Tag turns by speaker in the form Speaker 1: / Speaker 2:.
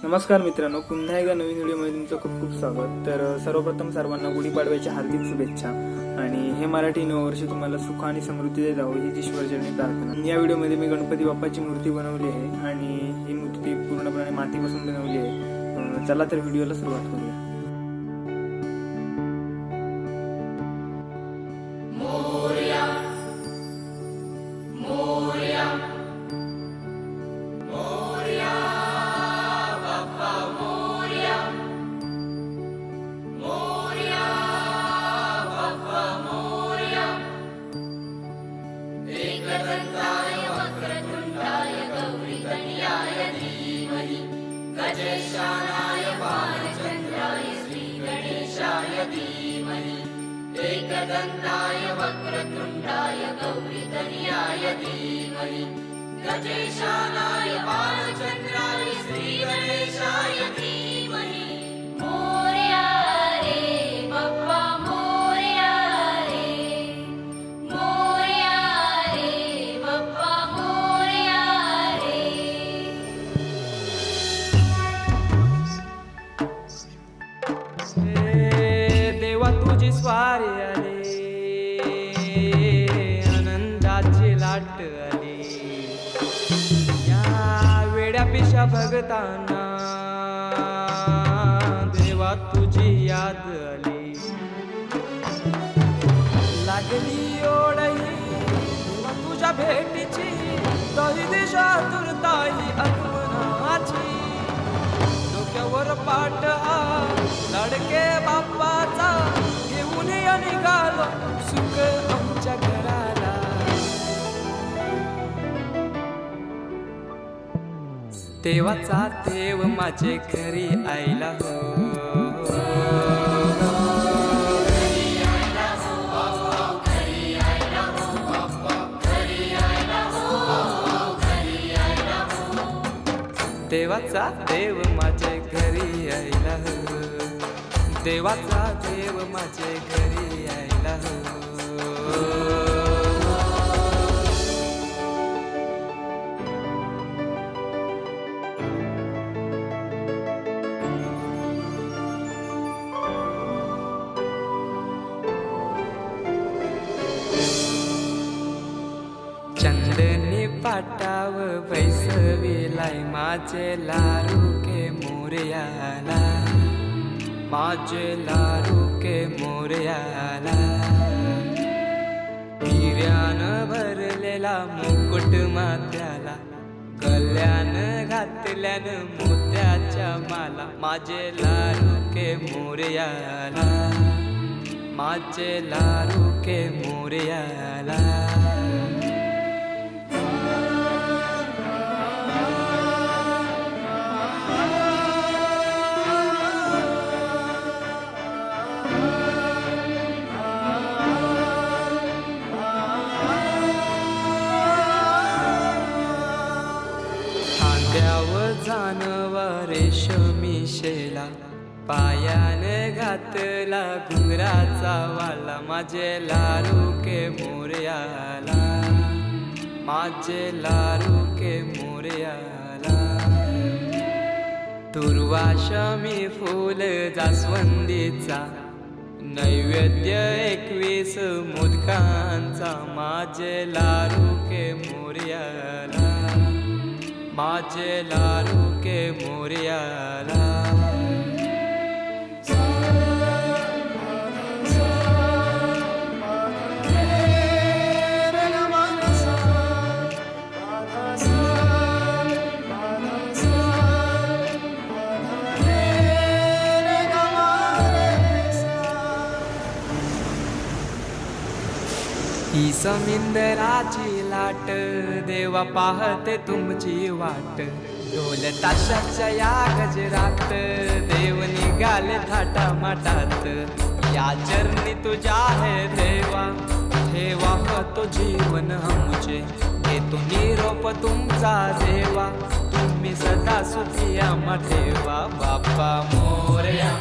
Speaker 1: नमस्कार मित्रांनो, पुन्हा एकदा नवीन व्हिडिओमध्ये तुमचं खूप खूप स्वागत. तर सर्वप्रथम सर्वांना गुढीपाडव्याच्या हार्दिक शुभेच्छा. आणि हे मराठी नववर्ष तुम्हाला सुख आणि समृद्धी जावं हीच ईश्वरचरणी प्रार्थना. या व्हिडिओमध्ये मी गणपती बाप्पाची मूर्ती बनवली आहे आणि ही मूर्ती पूर्णपणे मातीपासून बनवली आहे. चला तर व्हिडिओला सुरुवात करूया.
Speaker 2: गजेशानाय बालचन्द्राय श्रीगणेशाय धीमहि एकदन्ताय वक्रतुण्डाय गौरीतनयाय धीमहि गजेशानाय बालचन्द्राय श्रीगणेशाय धीमहि मोरया रे बप्पा मोरया रे बप्पा मोरया रे.
Speaker 3: देवा तुझी स्वारी आली, आनंदाची लाट आली, या वेड्या पिशा भगतांना देवा तुझी याद आली. लागली ओढही देवा तुझ्या भेटीची, तरी दिशा तुरताई आगमनाची. डोक्यावर पाट लाडके बाप्पाचा घेऊन निघालो सुख आमच्या घराला. देवाचा देव माझे घरी आयला हो, देवाचा देव माझे घरी आयला हो, देवाचा देव माझे घरी आयला हो. चंदनी पाटाव बैसविलाय माझे लारू के मोरयाला, माझे लारू के मोरयाला. हिऱ्यानं भरलेला मुकुट माथ्याला, गल्यान घातल्यान मोत्याच्या माला. माझे लारू के मोरयाला, माझे लारू के मोरयाला. जानवा रेशमी शेला, पायाने घातला घुंगराचा वाला. माझे लारू के मोरयाला, माझे लारू के मोरयाला. दुर्वाशमी फूल जास्वंदीचा, नैवेद्य 21 मोदकांचा. माझे लारू के मोरयाला, माझे लारू के मोरयाला. ही समिंदराची लाट देवा पाहते तुमची वाट ढोल ताशाच्या या गजरात देव निघाले थाटामाटात या चरणी तुझ्या है देवा ठेवा तो जीवन आमचे घेतो निरोप तुमचा देवा तुम्ही सदा सुखी आम्हा ठेवा बाप्पा मोरया